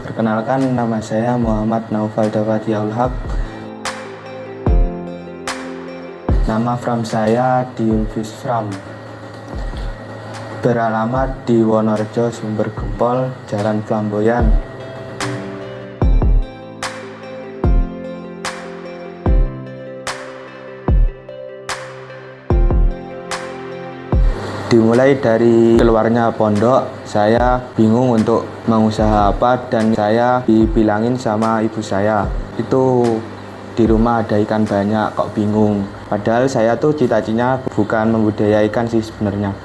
Perkenalkan, nama saya Muhammad Naufal Dawatiaul Haq. Nama farm saya di Ulfis Farm. Beralamat di Wonorejo, Sumber Gempol, Jalan Flamboyan. Dimulai dari keluarnya pondok, saya bingung untuk mengusaha apa, dan saya dibilangin sama ibu saya, itu di rumah ada ikan banyak, kok bingung. Padahal saya tuh cita-citanya bukan membudidaya ikan sih sebenarnya.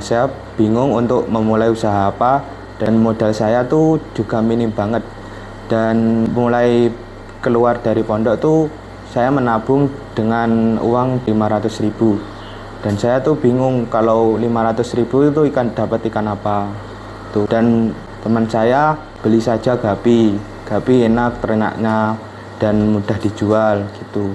Saya bingung untuk memulai usaha apa, dan modal saya tuh juga minim banget. Dan mulai keluar dari pondok tuh saya menabung dengan uang 500.000. Dan saya tuh bingung kalau 500.000 itu dapat ikan apa tuh. Dan teman saya beli saja gapi enak ternaknya dan mudah dijual gitu.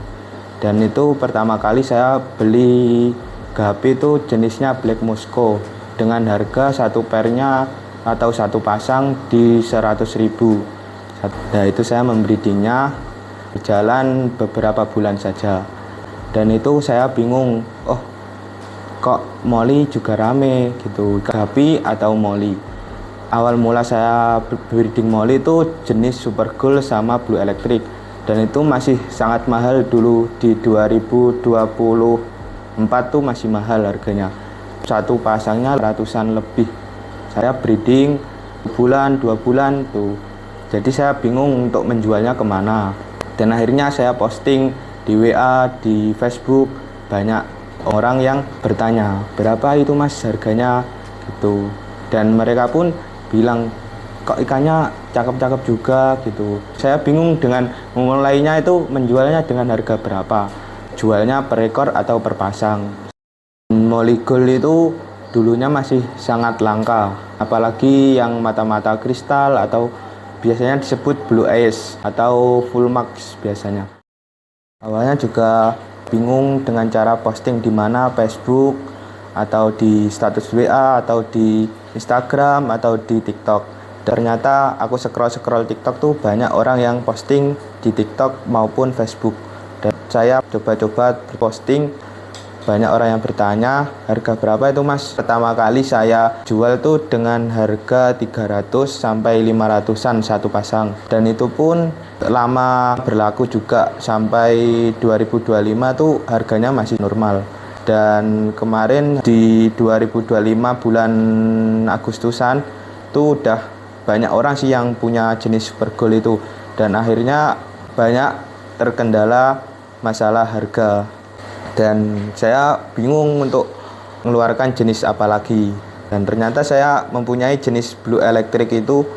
Dan itu pertama kali saya beli gapi itu jenisnya Black Moscow dengan harga satu pernya atau satu pasang di 100.000. Nah itu saya membreedingnya, berjalan beberapa bulan saja. Dan itu saya bingung, kok Molly juga rame gitu, gapi atau Molly. Awal mula saya breeding Molly itu jenis Super Gold sama Blue Electric, dan itu masih sangat mahal dulu. Di 2024 tuh masih mahal harganya, satu pasangnya ratusan lebih. Saya breeding 2 bulan tuh, jadi saya bingung untuk menjualnya kemana. Dan akhirnya saya posting di WA, di Facebook, banyak orang yang bertanya, berapa itu mas harganya gitu. Dan mereka pun bilang, kok ikannya cakep-cakep juga gitu. Saya bingung dengan memulainya itu menjualnya dengan harga berapa, jualnya per ekor atau per pasang. Molly Gold itu dulunya masih sangat langka, apalagi yang mata-mata kristal atau biasanya disebut Blue Eyes atau Full Max biasanya. Awalnya juga bingung dengan cara posting di mana, Facebook atau di status WA atau di Instagram atau di TikTok. Ternyata aku scroll TikTok tuh banyak orang yang posting di TikTok maupun Facebook. Dan saya coba-coba posting, banyak orang yang bertanya, harga berapa itu mas? Pertama kali saya jual tuh dengan harga 300 sampai 500-an satu pasang. Dan itu pun lama berlaku juga sampai 2025 tuh harganya masih normal. Dan kemarin di 2025 bulan Agustusan tuh udah banyak orang sih yang punya jenis Super Gold itu. Dan akhirnya banyak terkendala masalah harga. Dan saya bingung untuk mengeluarkan jenis apa lagi. Dan ternyata saya mempunyai jenis Blue Electric itu,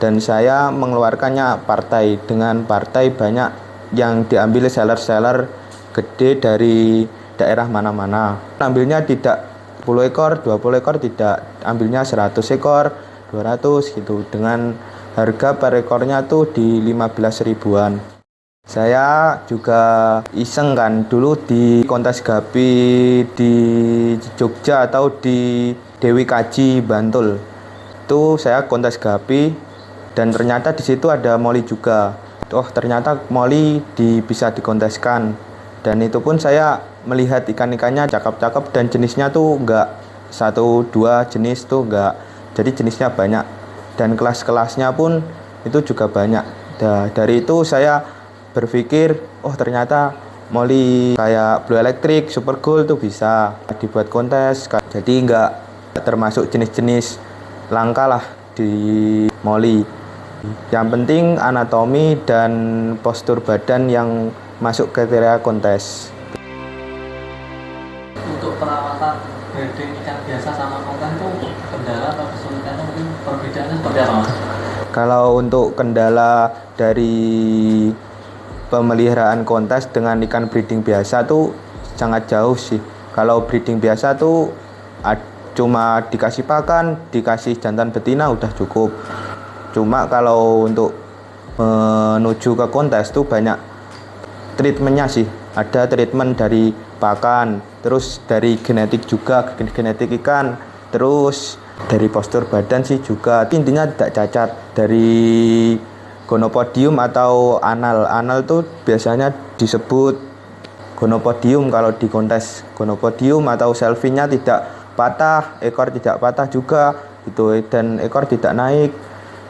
dan saya mengeluarkannya partai. Dengan partai banyak yang diambil seller-seller gede dari daerah mana-mana. Ambilnya tidak 10 ekor, 20 ekor tidak, ambilnya 100 ekor, 200 gitu. Dengan harga per ekornya tuh di 15 ribuan. Saya juga iseng kan dulu di kontes gapi di Jogja atau di Dewi Kaji Bantul. Itu saya kontes gapi, dan ternyata di situ ada Molly juga. Ternyata Molly bisa dikonteskan. Dan itu pun saya melihat ikan-ikannya cakep-cakep, dan jenisnya tuh enggak 1-2 jenis tuh enggak. Jadi jenisnya banyak, dan kelas-kelasnya pun itu juga banyak. Dari itu saya berpikir, ternyata Molly kayak Blue Electric, Super Gold tuh bisa dibuat kontes. Jadi enggak termasuk jenis-jenis langka lah di Molly. Yang penting anatomi dan postur badan yang masuk kriteria kontes. Untuk perawatan breeding ikan biasa sama kontes tuh kendala atau kesulitannya, mungkin perbedaannya seperti apa mas? Kalau untuk kendala dari pemeliharaan kontes dengan ikan breeding biasa tuh sangat jauh sih. Kalau breeding biasa tuh cuma dikasih pakan, dikasih jantan betina udah cukup. Cuma kalau untuk menuju ke kontes tuh banyak treatmentnya sih. Ada treatment dari pakan, terus dari genetik juga, genetik ikan, terus Dari postur badan sih juga intinya tidak cacat. Dari gonopodium atau anal tuh biasanya disebut gonopodium kalau di kontes. Gonopodium atau selfie-nya tidak patah, ekor tidak patah juga gitu, dan ekor tidak naik.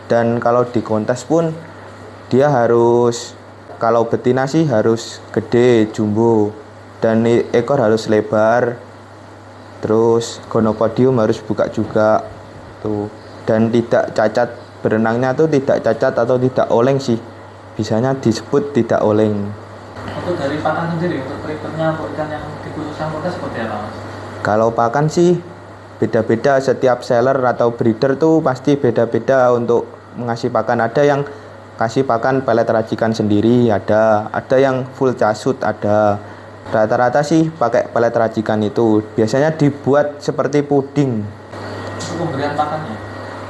Dan kalau di kontes pun dia harus, kalau betina sih harus gede, jumbo, dan ekor harus lebar. Terus gonopodium harus buka juga tuh, dan tidak cacat. Berenangnya tuh tidak cacat atau tidak oleng sih, bisanya disebut tidak oleng. Untuk dari pakan sendiri, untuk treatmentnya untuk ikan yang dikhususkan kontes seperti apa, Mas? Kalau pakan sih beda-beda, setiap seller atau breeder tuh pasti beda-beda untuk mengasih pakan. Ada yang kasih pakan pelet racikan sendiri, ada yang full casut, ada. Rata-rata sih pakai pelet racikan itu. Biasanya dibuat seperti puding. Untuk pemberian pakannya?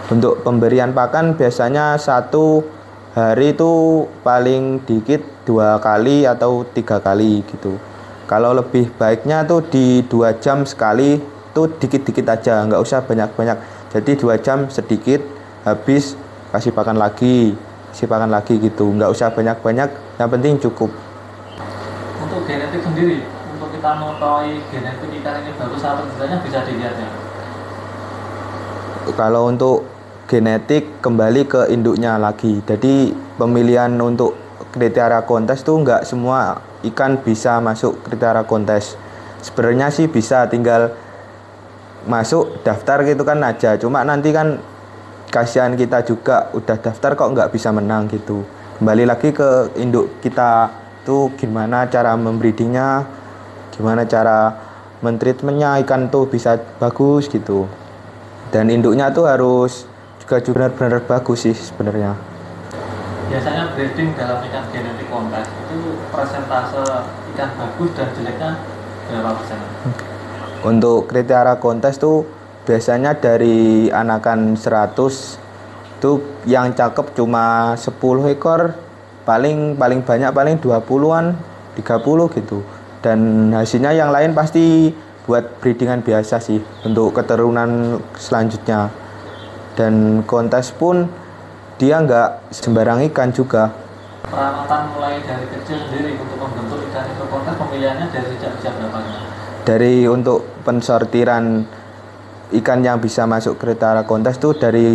Untuk pemberian pakan biasanya satu hari itu paling dikit 2 kali atau 3 kali gitu. Kalau lebih baiknya tuh di 2 jam sekali tuh dikit-dikit aja, nggak usah banyak-banyak. Jadi 2 jam sedikit, habis kasih pakan lagi gitu. Nggak usah banyak-banyak, yang penting cukup. Untuk genetik sendiri, untuk kita mengetahui genetik ikan ini bagus atau tidaknya bisa dilihat ya? Kalau untuk genetik kembali ke induknya lagi. Jadi pemilihan untuk kriteria kontes tuh nggak semua ikan bisa masuk kriteria kontes. Sebenarnya sih bisa, tinggal masuk daftar gitu kan aja. Cuma nanti kan kasihan kita juga, udah daftar kok nggak bisa menang gitu. Kembali lagi ke induk kita tuh, gimana cara membreedingnya, gimana cara mentreatmentnya ikan tuh bisa bagus gitu. Dan induknya tuh harus juga benar-benar bagus sih sebenarnya. Biasanya breeding dalam ikan genetik kontes itu persentase ikan bagus dan jeleknya berapa persen? Untuk kriteria kontes tuh biasanya dari anakan 100 tuh yang cakep cuma 10 ekor, paling banyak paling 20-an, 30 gitu. Dan hasilnya yang lain pasti buat breedingan biasa sih untuk keturunan selanjutnya. Dan kontes pun dia nggak sembarang ikan juga. Perawatan mulai dari kecil sendiri untuk membentuk ikan itu kontes, pemilihannya dari sejak berapa? Dari untuk pensortiran ikan yang bisa masuk kriteria kontes tuh dari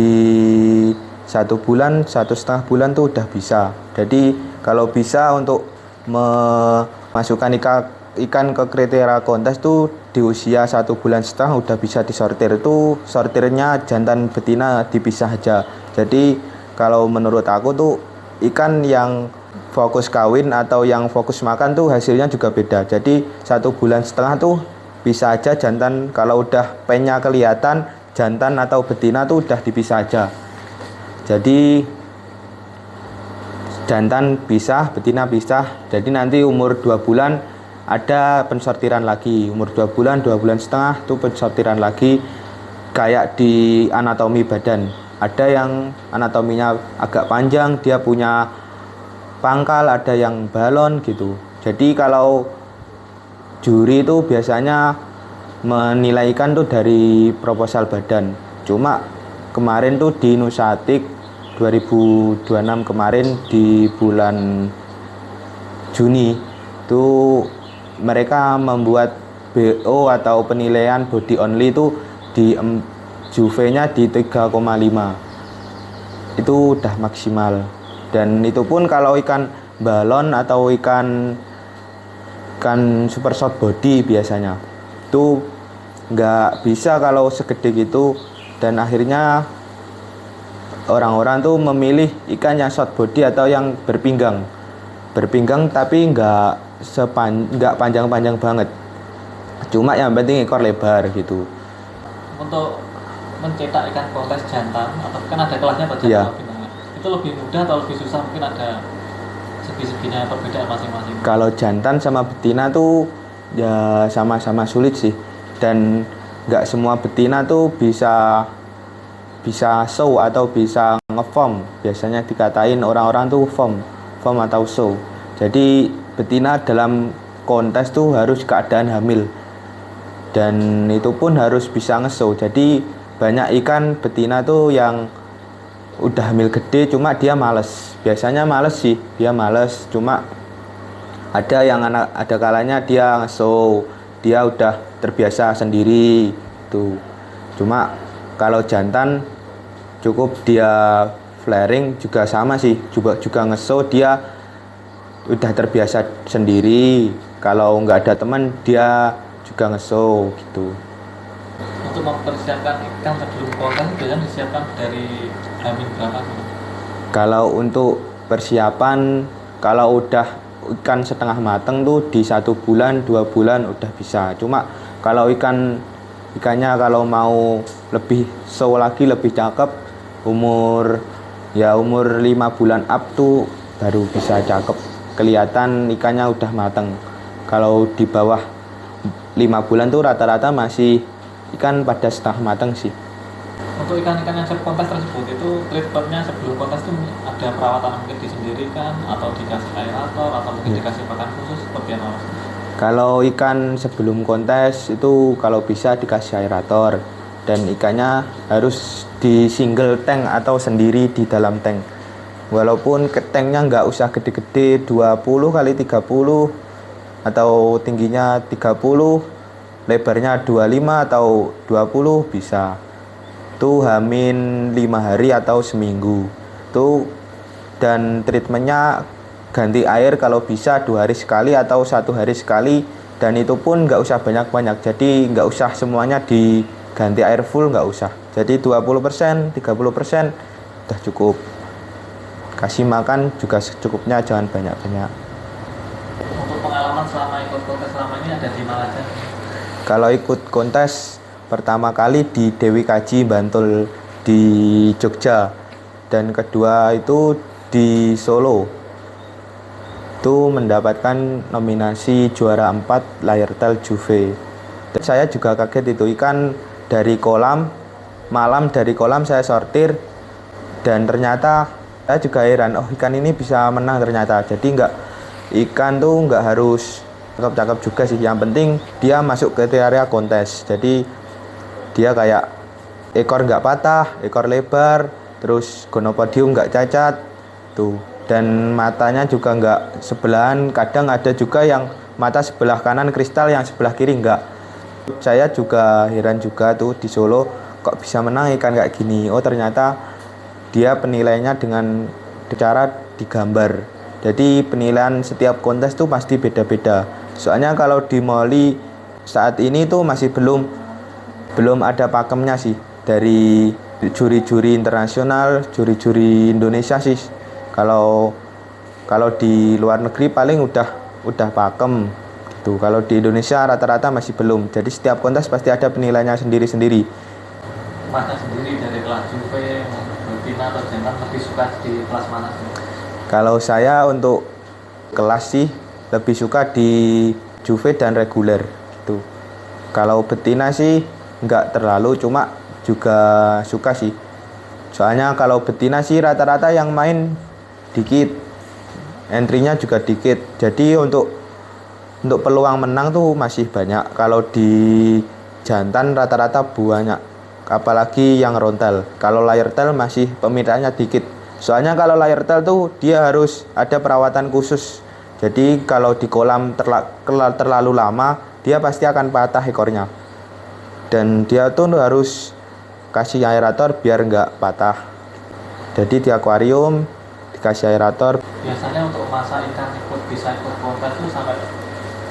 1 bulan, 1,5 bulan tuh udah bisa. Jadi kalau bisa untuk memasukkan ikan ke kriteria kontes tuh di usia 1,5 bulan udah bisa disortir. Itu sortirnya jantan betina dipisah aja. Jadi kalau menurut aku tuh ikan yang fokus kawin atau yang fokus makan tuh hasilnya juga beda. Jadi 1,5 bulan tuh bisa aja jantan, kalau udah pennya kelihatan jantan atau betina tuh udah dipisah aja. Jadi jantan pisah, betina pisah. Jadi nanti umur 2 bulan ada pensortiran lagi, umur 2 bulan, 2,5 bulan tuh pensortiran lagi. Kayak di anatomi badan, ada yang anatominya agak panjang, dia punya pangkal, ada yang balon gitu. Jadi kalau juri itu biasanya menilai ikan tuh dari proposal badan. Cuma kemarin tuh di Nusatik 2026 kemarin di bulan Juni tuh mereka membuat BO atau penilaian body only itu di juve-nya di 3,5. Itu udah maksimal. Dan itu pun kalau ikan balon atau ikan super short body biasanya itu nggak bisa kalau segede gitu. Dan akhirnya orang-orang tuh memilih ikan yang short body atau yang berpinggang tapi nggak panjang-panjang banget, cuma yang penting ekor lebar gitu. Untuk mencetak ikan kontes jantan, atau kan ada kelasnya Pak, jantan Iya. itu lebih mudah atau lebih susah? Mungkin ada segi-seginya perbedaan masing-masing. Kalau jantan sama betina tuh ya sama-sama sulit sih, dan nggak semua betina tuh bisa show atau bisa ngeform. Biasanya dikatain orang-orang tuh form atau show. Jadi betina dalam kontes tuh harus keadaan hamil, dan itu pun harus bisa nge-show. Jadi banyak ikan betina tuh yang udah hamil gede cuma dia males. Biasanya males sih, dia males. Cuma ada kalanya dia nge-show, dia udah terbiasa sendiri tuh. Cuma kalau jantan cukup dia flaring juga sama sih, juga nge-show, dia udah terbiasa sendiri. Kalau nggak ada teman dia juga nge-show gitu. Untuk mempersiapkan ikan sebelum kontes biasanya disiapkan dari hamil berapa? Kalau untuk persiapan, kalau udah ikan setengah mateng tuh di 1 bulan 2 bulan udah bisa. Cuma kalau ikannya kalau mau lebih show lagi, lebih cakep, umur 5 bulan up tuh baru bisa cakep, kelihatan ikannya udah mateng. Kalau di bawah 5 bulan tuh rata-rata masih ikan pada setengah mateng sih. Untuk ikan-ikan yang siap kontes tersebut itu treatmentnya sebelum kontes itu ada perawatan mungkin disendirikan atau dikasih aerator atau mungkin dikasih pakan khusus seperti apa? Kalau ikan sebelum kontes itu kalau bisa dikasih aerator, dan ikannya harus di single tank atau sendiri di dalam tank. Walaupun tanknya nggak usah gede-gede 20 kali 30 atau tingginya 30, lebarnya 25 atau 20 bisa. Tuh hamin 5 hari atau seminggu tuh, dan treatmentnya ganti air kalau bisa 2 hari sekali atau 1 hari sekali, dan itu pun nggak usah banyak-banyak, jadi nggak usah semuanya diganti air full, nggak usah, jadi 20% 30% udah cukup. Kasih makan juga secukupnya, jangan banyak-banyak. Untuk pengalaman selama ikut kontes selama ini ada di mana aja? Kalau ikut kontes pertama kali di Dewi Kaji Bantul di Jogja, dan kedua itu di Solo. Itu mendapatkan nominasi juara 4 Layertail Juve. Dan saya juga kaget, itu ikan dari kolam, malam dari kolam saya sortir, dan ternyata saya juga heran, oh ikan ini bisa menang ternyata. Jadi ikan tuh nggak harus cakep-cakep juga sih, yang penting dia masuk ke area kontes. Jadi dia kayak ekor nggak patah, ekor lebar, terus gonopodium nggak cacat tuh, dan matanya juga nggak sebelahan. Kadang ada juga yang mata sebelah kanan kristal, yang sebelah kiri nggak. Saya juga heran juga tuh di Solo, kok bisa menang ikan kayak gini. Oh ternyata dia penilaiannya dengan cara digambar. Jadi penilaian setiap kontes tuh pasti beda-beda. Soalnya kalau di Moli saat ini tuh masih belum ada pakemnya sih, dari juri-juri internasional, juri-juri Indonesia sih. Kalau di luar negeri paling udah pakem gitu. Kalau di Indonesia rata-rata masih belum. Jadi setiap kontes pasti ada penilaiannya sendiri-sendiri. Masnya sendiri dari kelas Juve, betina atau jantan lebih suka di kelas mana? Kalau saya untuk kelas sih lebih suka di Juve dan reguler gitu. Kalau betina sih nggak terlalu, cuma juga suka sih. Soalnya kalau betina sih rata-rata yang main dikit, entry-nya juga dikit. Jadi untuk peluang menang tuh masih banyak. Kalau di jantan rata-rata banyak, apalagi yang rontel. Kalau layertail masih peminatnya dikit. Soalnya kalau layertail tuh dia harus ada perawatan khusus. Jadi kalau di kolam terlalu lama, dia pasti akan patah ekornya. Dan dia tuh harus kasih aerator biar nggak patah. Jadi di akuarium dikasih aerator. Biasanya untuk masa ikan bisa ikut kontes itu sampai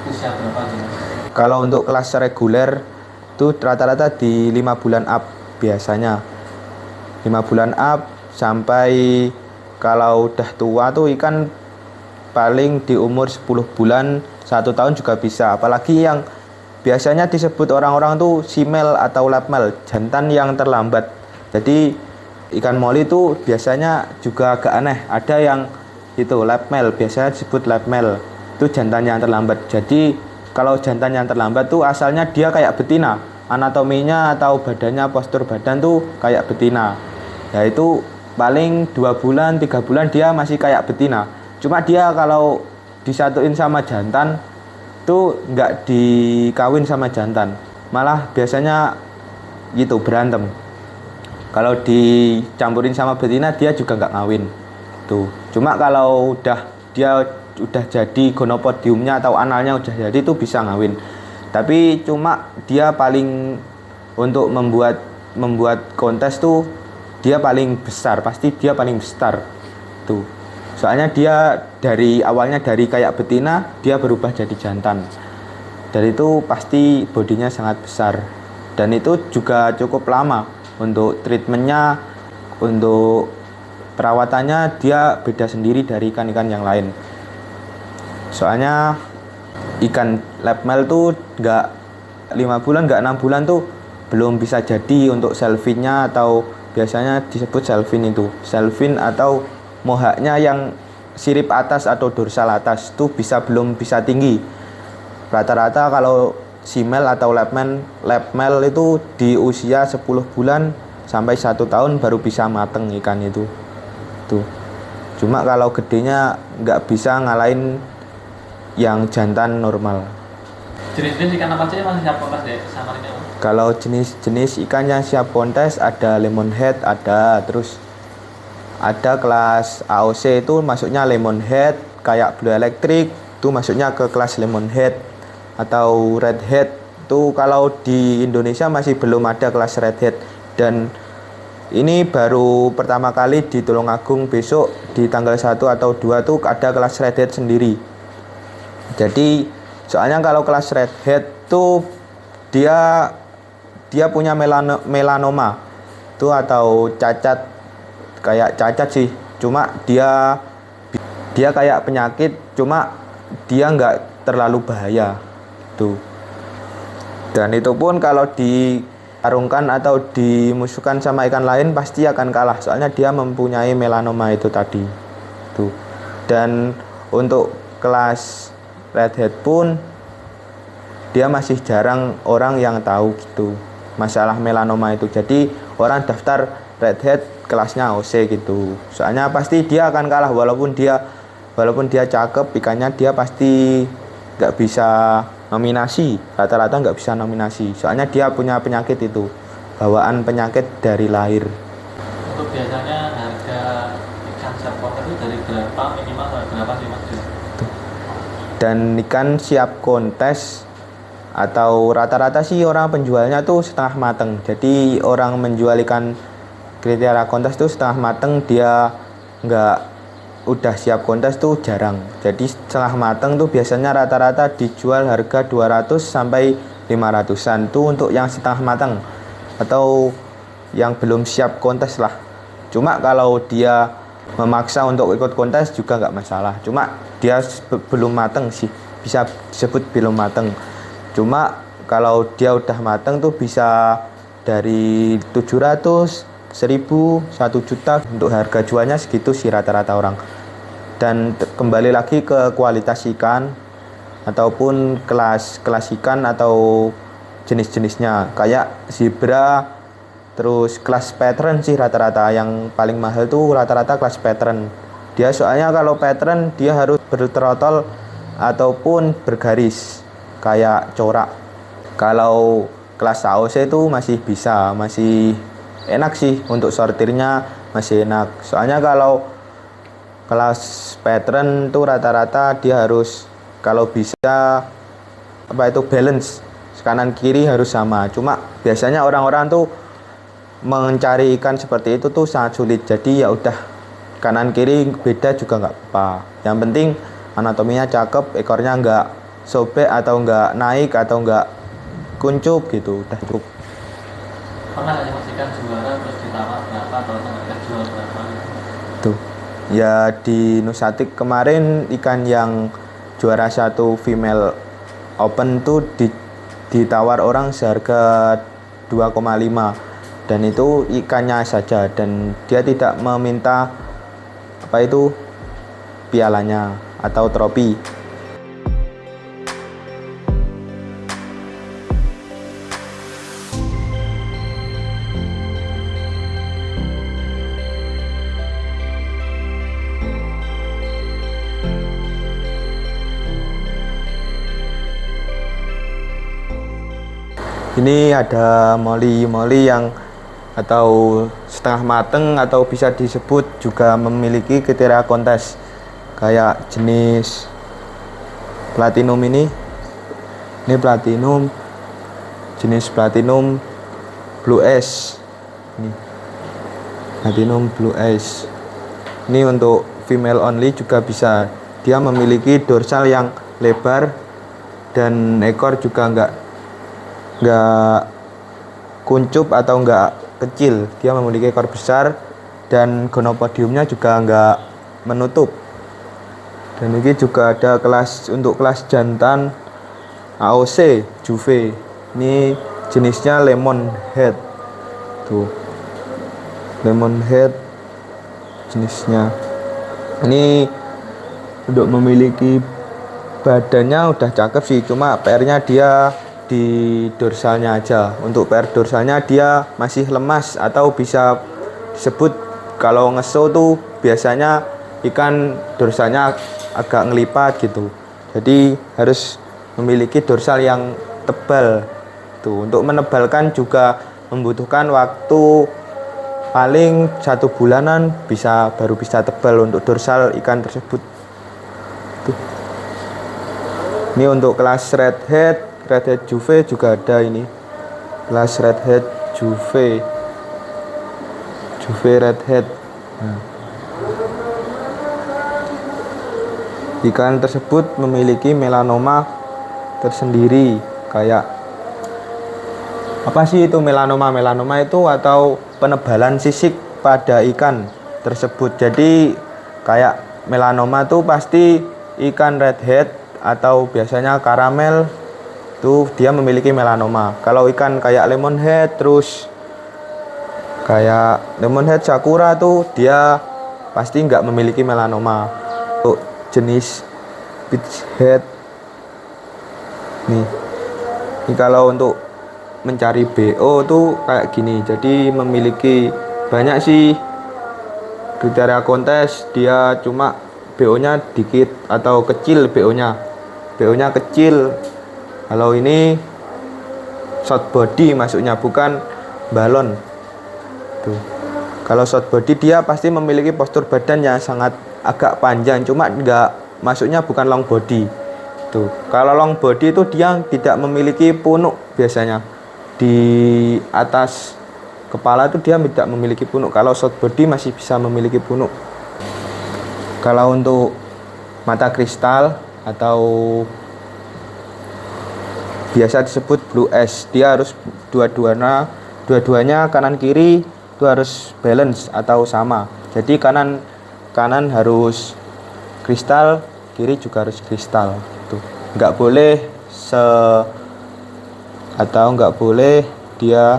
usia berapa sih? Kalau untuk kelas reguler tuh rata-rata di 5 bulan up biasanya. 5 bulan up sampai, kalau udah tua tuh ikan paling di umur 10 bulan 1 tahun juga bisa. Apalagi yang biasanya disebut orang-orang tuh simel atau labmel, jantan yang terlambat. Jadi ikan moli tuh biasanya juga agak aneh. Ada yang itu labmel, biasanya disebut labmel. Itu jantan yang terlambat. Jadi kalau jantan yang terlambat tuh asalnya dia kayak betina. Anatominya atau badannya, postur badan tuh kayak betina. Ya itu paling 2 bulan 3 bulan dia masih kayak betina. Cuma dia kalau disatuin sama jantan tuh nggak dikawin sama jantan, malah biasanya gitu berantem. Kalau dicampurin sama betina dia juga nggak ngawin. Tuh. Cuma kalau dia udah jadi gonopodiumnya atau analnya udah jadi itu bisa ngawin. Tapi cuma dia paling untuk membuat kontes tuh dia paling besar, pasti dia paling besar. Tuh. Soalnya dia dari awalnya dari kayak betina, dia berubah jadi jantan. Dan itu pasti bodinya sangat besar. Dan itu juga cukup lama untuk treatmentnya, untuk perawatannya dia beda sendiri dari ikan-ikan yang lain. Soalnya ikan labmel tuh nggak 5 bulan, nggak 6 bulan tuh belum bisa jadi untuk selfinnya, atau biasanya disebut selvin itu. Selvin atau mohaknya yang sirip atas atau dorsal atas tuh belum bisa tinggi. Rata-rata kalau simel atau labmel itu di usia 10 bulan sampai 1 tahun baru bisa mateng ikan itu. Tuh. Cuma kalau gedenya nggak bisa ngalahin yang jantan normal. Jenis-jenis ikan apa saja masih siap kontes deh sama ini? Kalau jenis-jenis ikan yang siap kontes ada lemonhead, terus ada kelas AOC itu masuknya lemonhead, kayak blue electric itu masuknya ke kelas lemonhead, atau redhead itu kalau di Indonesia masih belum ada kelas redhead, dan ini baru pertama kali di Tulungagung besok di tanggal 1 atau 2 tuh ada kelas redhead sendiri. Jadi soalnya kalau kelas redhead tuh dia punya melanoma tuh atau cacat, kayak cacat sih, cuma dia kayak penyakit, cuma dia nggak terlalu bahaya tuh. Dan itu pun kalau diarungkan atau dimusuhkan sama ikan lain pasti akan kalah, soalnya dia mempunyai melanoma itu tadi tuh. Dan untuk kelas redhead pun dia masih jarang orang yang tahu gitu masalah melanoma itu. Jadi orang daftar redhead kelasnya AOC gitu. Soalnya pasti dia akan kalah, walaupun dia cakep ikannya, dia pasti nggak bisa nominasi. Rata-rata nggak bisa nominasi. Soalnya dia punya penyakit itu, bawaan penyakit dari lahir. Untuk biasanya harga ikan siap kontes itu dari berapa minimal sampai berapa sih Mas? Dan ikan siap kontes atau rata-rata sih orang penjualnya tuh setengah mateng. Jadi orang menjual ikan kriteria kontes tuh setengah mateng, dia nggak udah siap kontes tuh jarang. Jadi setengah mateng tuh biasanya rata-rata dijual harga 200 sampai 500-an tuh untuk yang setengah mateng atau yang belum siap kontes lah. Cuma kalau dia memaksa untuk ikut kontes juga nggak masalah. Cuma dia belum mateng sih, bisa disebut belum mateng. Cuma kalau dia udah mateng tuh bisa dari 700, 1000, 1 juta untuk harga jualnya segitu sih rata-rata orang. Dan kembali lagi ke kualitas ikan ataupun kelas ikan atau jenis-jenisnya, kayak zebra, terus kelas pattern sih rata-rata yang paling mahal tuh rata-rata kelas pattern. Dia soalnya kalau pattern dia harus bertrotol ataupun bergaris kayak corak. Kalau kelas AOC itu masih bisa, masih enak sih untuk sortirnya, masih enak. Soalnya kalau kelas pattern tuh rata-rata dia harus kalau bisa balance, kanan kiri harus sama. Cuma biasanya orang-orang tuh mencari ikan seperti itu tuh sangat sulit. Jadi ya udah kanan kiri beda juga nggak apa. Yang penting anatominya cakep, ekornya nggak sobek atau nggak naik atau nggak kuncup gitu, udah cukup. Pernah nggak Mas ikan juara terus ditawar berapa atau sampai jual berapa gitu? Tuh ya di Nusatik kemarin ikan yang juara 1 female open tuh ditawar orang seharga 2,5, dan itu ikannya saja, dan dia tidak meminta pialanya atau trofi. Ini ada moli yang atau setengah mateng, atau bisa disebut juga memiliki kriteria kontes kayak jenis platinum ini platinum, jenis platinum blue ash, ini platinum blue ash. Ini untuk female only juga bisa, dia memiliki dorsal yang lebar dan ekor juga nggak kuncup atau nggak kecil, dia memiliki ekor besar dan gonopodiumnya juga nggak menutup. Dan ini juga ada untuk kelas jantan AOC Juve, ini jenisnya lemon head tuh, lemon head jenisnya. Ini untuk memiliki badannya udah cakep sih, cuma PR-nya dia di dorsalnya aja. Untuk PR dorsalnya dia masih lemas, atau bisa disebut kalau ngeso tuh biasanya ikan dorsalnya agak ngelipat gitu. Jadi harus memiliki dorsal yang tebal tuh. Untuk menebalkan juga membutuhkan waktu paling 1 bulanan baru bisa tebal untuk dorsal ikan tersebut tuh. Ini untuk kelas redhead Juve juga ada, ini kelas redhead Juve redhead. Nah, ikan tersebut memiliki melanoma tersendiri. Kayak apa sih itu melanoma? Melanoma itu atau penebalan sisik pada ikan tersebut. Jadi kayak melanoma tuh pasti ikan redhead atau biasanya karamel tuh dia memiliki melanoma. Kalau ikan kayak lemonhead, terus kayak lemonhead sakura tuh dia pasti nggak memiliki melanoma. Untuk jenis pitchhead nih, ini kalau untuk mencari BO tuh kayak gini. Jadi memiliki banyak sih kriteria kontes, dia cuma BO nya dikit atau kecil, BO nya kecil. Kalau ini short body masuknya, bukan balon tuh. Kalau short body dia pasti memiliki postur badannya sangat agak panjang, cuma enggak masuknya bukan long body tuh. Kalau long body itu dia tidak memiliki punuk, biasanya di atas kepala itu dia tidak memiliki punuk. Kalau short body masih bisa memiliki punuk. Kalau untuk mata kristal atau biasa disebut blue ash, dia harus dua-duanya kanan kiri itu harus balance atau sama. Jadi kanan harus kristal, kiri juga harus kristal tuh. Nggak boleh dia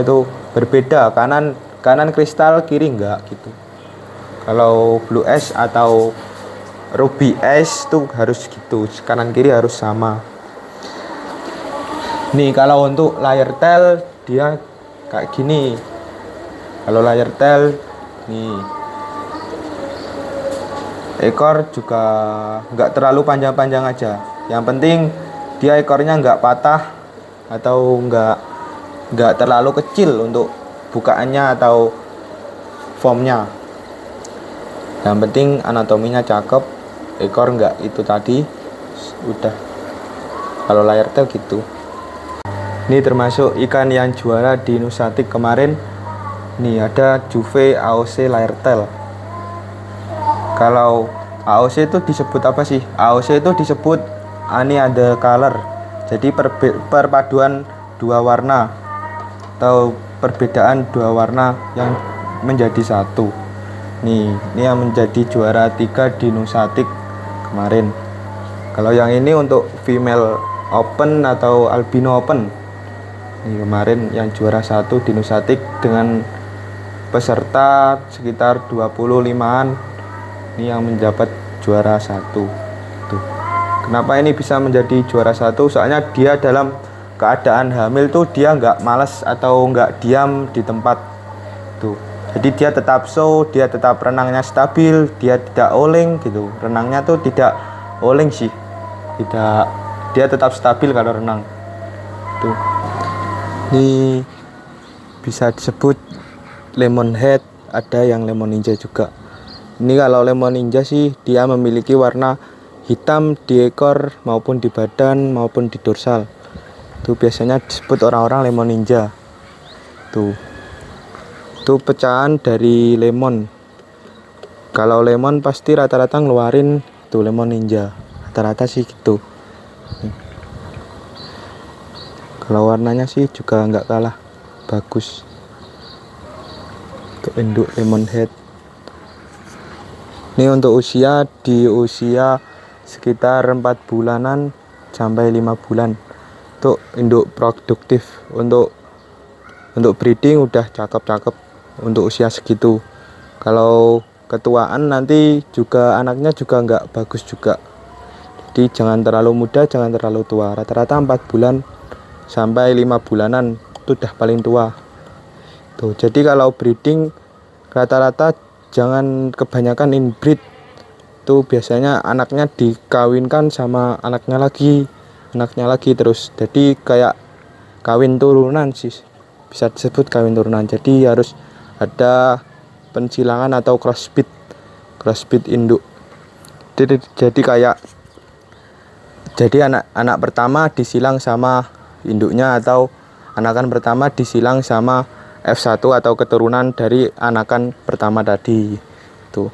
itu berbeda, kanan kristal kiri enggak gitu. Kalau blue ash atau ruby ash tuh harus gitu, kanan kiri harus sama. Nih kalau untuk layer tail dia kayak gini. Kalau layer tail nih, ekor juga nggak terlalu panjang-panjang aja. Yang penting dia ekornya nggak patah atau nggak terlalu kecil untuk bukaannya atau formnya. Yang penting anatominya cakep, ekor nggak itu tadi, udah. Kalau layer tail gitu. Ini termasuk ikan yang juara di Nusantik kemarin. Nih ada Juve AOC layer tail. Kalau AOC itu disebut apa sih? AOC itu disebut aniade color. Jadi perpaduan dua warna atau perbedaan dua warna yang menjadi satu. Ini yang menjadi juara 3 di Nusantik kemarin. Kalau yang ini untuk female open atau albino open. Ini kemarin yang juara 1 di Nusantik dengan peserta sekitar 25-an. Ini yang menjabat juara 1 tuh. Kenapa ini bisa menjadi juara 1? Soalnya dia dalam keadaan hamil tuh dia nggak malas atau nggak diam di tempat tuh. Jadi dia tetap show, dia tetap renangnya stabil, dia tidak oleng gitu. Renangnya tuh tidak oleng sih, dia tetap stabil kalau renang tuh. Ini bisa disebut lemon head, ada yang lemon ninja juga. Ini kalau lemon ninja sih dia memiliki warna hitam di ekor maupun di badan maupun di dorsal. Itu biasanya disebut orang-orang lemon ninja. Tuh. Itu pecahan dari lemon. Kalau lemon pasti rata-rata ngeluarin tuh lemon ninja. Rata-rata sih gitu. Kalau warnanya sih juga nggak kalah bagus. Untuk induk lemon head. Ini untuk di usia sekitar 4 bulanan sampai 5 bulan. Untuk induk produktif, untuk breeding udah cakep-cakep untuk usia segitu. Kalau ketuaan nanti juga anaknya juga nggak bagus juga. Jadi jangan terlalu muda, jangan terlalu tua. Rata-rata 4 bulan sampai 5 bulanan itu udah paling tua. Tuh, jadi kalau breeding rata-rata jangan kebanyakan inbreed. Itu biasanya anaknya dikawinkan sama anaknya lagi terus. Jadi kayak kawin turunan sih. Bisa disebut kawin turunan. Jadi harus ada pensilangan atau crossbreed induk. Jadi anak pertama disilang sama induknya, atau anakan pertama disilang sama F1 atau keturunan dari anakan pertama tadi. Tuh.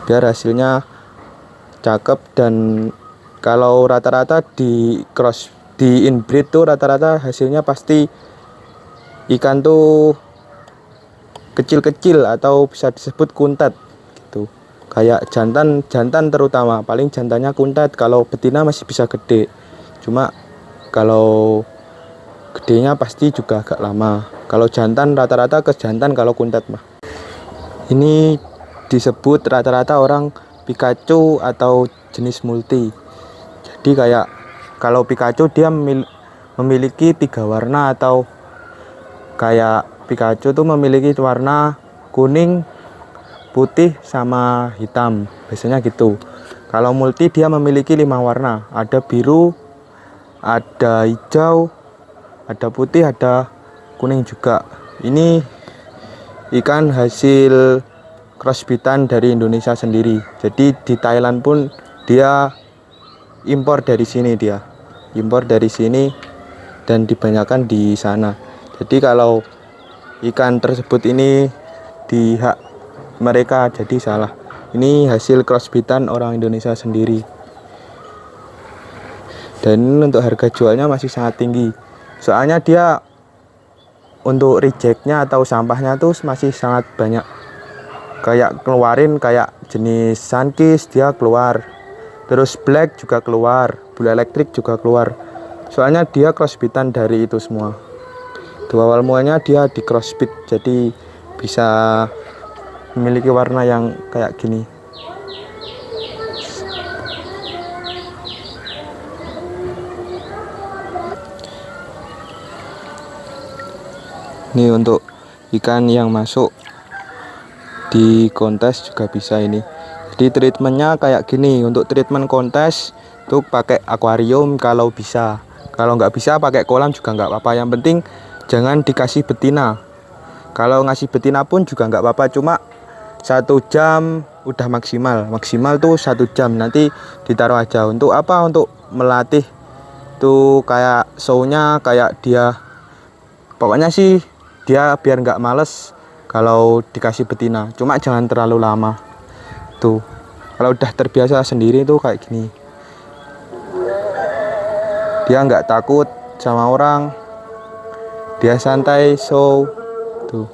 Biar hasilnya cakep, dan kalau rata-rata di inbreed tuh rata-rata hasilnya pasti ikan tuh kecil-kecil atau bisa disebut kuntet gitu. Kayak jantan terutama, paling jantannya kuntet. Kalau betina masih bisa gede. Cuma kalau gedenya pasti juga agak lama. Kalau jantan rata-rata ke jantan kalau kuntet mah. Ini disebut rata-rata orang Pikachu atau jenis multi. Jadi kayak kalau Pikachu dia memiliki 3 warna, atau kayak Pikachu tuh memiliki warna kuning, putih sama hitam. Biasanya gitu. Kalau multi dia memiliki 5 warna. Ada biru, ada hijau, ada putih, ada kuning juga. Ini ikan hasil crossbreedan dari Indonesia sendiri. Jadi di Thailand pun dia impor dari sini dan dibanyakan di sana. Jadi kalau ikan tersebut ini di hak mereka, jadi salah. Ini hasil crossbreedan orang Indonesia sendiri. Dan untuk harga jualnya masih sangat tinggi. Soalnya dia untuk rejectnya atau sampahnya tuh masih sangat banyak. Kayak keluarin kayak jenis Sunkist dia keluar. Terus black juga keluar, Blue Electric juga keluar. Soalnya dia crossbreedan dari itu semua. Di awal mulanya dia di crossbreed, jadi bisa memiliki warna yang kayak gini. Ini untuk ikan yang masuk di kontes juga bisa ini. Jadi treatmentnya kayak gini. Untuk treatment kontes tuh pakai akuarium kalau bisa. Kalau nggak bisa pakai kolam juga nggak apa-apa. Yang penting jangan dikasih betina. Kalau ngasih betina pun juga nggak apa-apa. Cuma 1 jam udah maksimal. Maksimal tuh 1 jam. Nanti ditaruh aja. Untuk apa? Untuk melatih tuh kayak show-nya, kayak dia. Pokoknya sih dia biar nggak males kalau dikasih betina. Cuma jangan terlalu lama. Tuh, kalau udah terbiasa sendiri tuh kayak gini. Dia nggak takut sama orang. Dia santai, show. Tuh.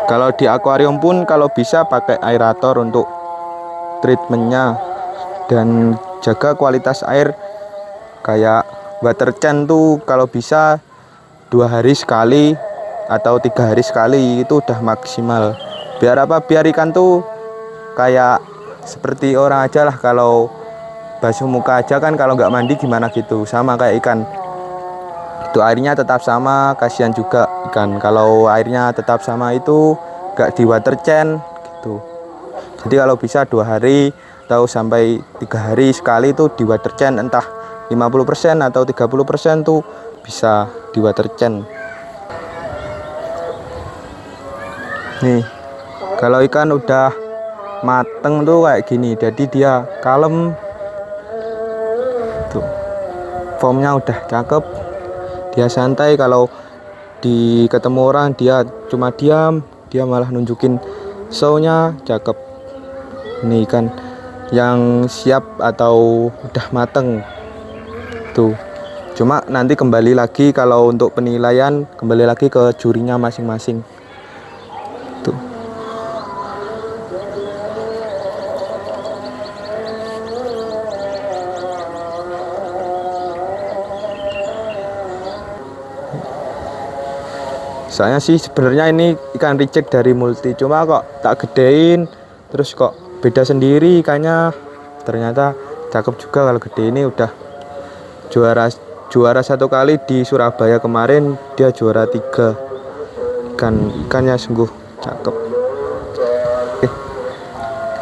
Kalau di akuarium pun kalau bisa pakai aerator untuk treatmentnya, dan jaga kualitas air. Kayak water can tuh kalau bisa 2 hari sekali atau 3 hari sekali itu udah maksimal. Biar apa? Biar ikan tuh kayak seperti orang aja lah. Kalau basuh muka aja kan, kalau nggak mandi gimana gitu. Sama kayak ikan. Itu airnya tetap sama, kasihan juga ikan. Kalau airnya tetap sama itu nggak di water can gitu. Jadi kalau bisa 2 hari atau sampai 3 hari sekali itu di water can, entah 50% atau 30% tuh bisa di water chain. Nih, kalau ikan udah mateng tuh kayak gini, jadi dia kalem tuh, formnya udah cakep, dia santai. Kalau di ketemu orang dia cuma diam, dia malah nunjukin show-nya cakep. Ini ikan yang siap atau udah mateng tuh. Cuma nanti kembali lagi, kalau untuk penilaian kembali lagi ke jurinya masing-masing tuh. Saya sih sebenarnya ini ikan reject dari Multi, cuma kok tak gedein terus kok beda sendiri ikannya. Ternyata cakep juga kalau gede. Ini udah juara 1 kali di Surabaya kemarin, dia juara 3. Ikannya sungguh cakep. Oke.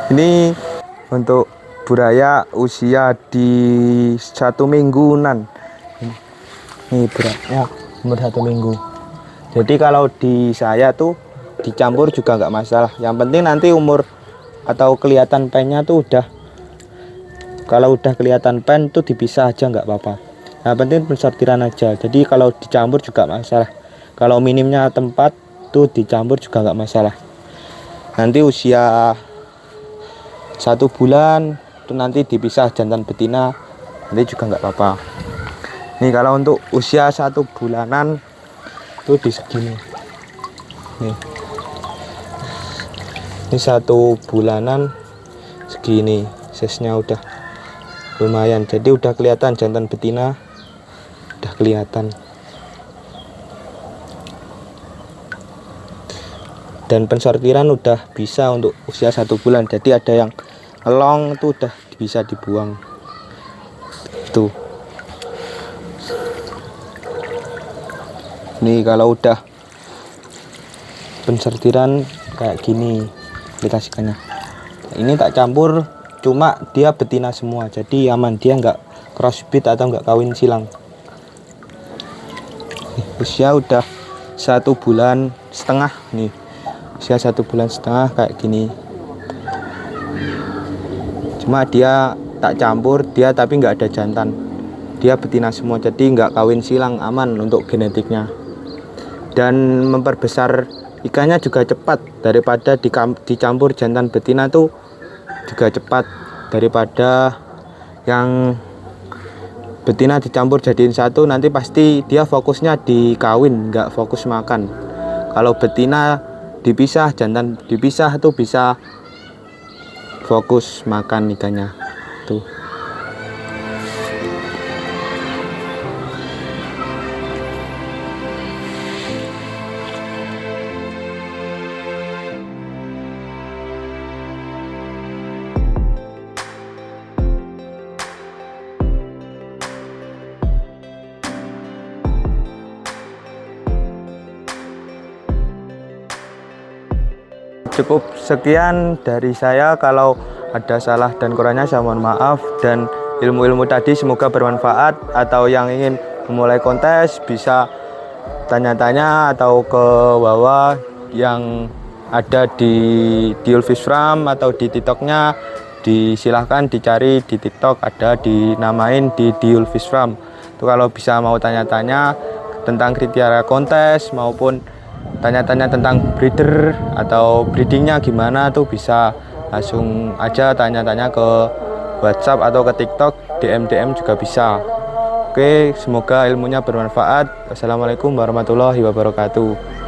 Ini untuk buraya usia di 1 mingguan. Ini beratnya umur 1 minggu. Jadi kalau di saya tuh dicampur juga nggak masalah. Yang penting nanti umur atau kelihatan pennya tuh udah, kalau udah kelihatan pen tuh dipisah aja nggak apa-apa. Yang penting pensortiran aja. Jadi kalau dicampur juga masalah. Kalau minimnya tempat tuh dicampur juga nggak masalah. Nanti usia 1 bulan tuh nanti dipisah jantan betina, nanti juga nggak apa-apa. Nih kalau untuk usia 1 bulanan tuh di segini. Nih. Ini 1 bulanan segini, size-nya udah lumayan. Jadi udah kelihatan jantan betina, udah kelihatan. Dan pensortiran udah bisa untuk usia 1 bulan. Jadi ada yang long tuh udah bisa dibuang. Tuh. Nih kalau udah pensortiran kayak gini aplikasikannya. Ini tak campur, cuma dia betina semua, jadi aman, dia nggak crossbreed atau nggak kawin silang. Usia udah 1 bulan setengah nih, usia 1 bulan setengah kayak gini. Cuma dia tak campur, dia tapi nggak ada jantan, dia betina semua, jadi nggak kawin silang, aman untuk genetiknya. Dan memperbesar ikannya juga cepat, daripada dicampur jantan betina tuh juga cepat, daripada yang betina dicampur jadiin satu, nanti pasti dia fokusnya di kawin, nggak fokus makan. Kalau betina dipisah, jantan dipisah tuh bisa fokus makan ikannya tuh. Cukup sekian dari saya. Kalau ada salah dan kurangnya saya mohon maaf. Dan ilmu-ilmu tadi semoga bermanfaat. Atau yang ingin memulai kontes bisa tanya-tanya atau ke bawah yang ada di Diulfish Farm atau di TikToknya. Disilahkan dicari di TikTok, ada dinamain di Diulfish Farm. Itu kalau bisa mau tanya-tanya tentang kriteria kontes maupun tanya-tanya tentang breeder atau breedingnya gimana, tuh bisa langsung aja tanya-tanya ke WhatsApp atau ke TikTok, DM juga bisa. Oke, semoga ilmunya bermanfaat. Wassalamualaikum warahmatullahi wabarakatuh.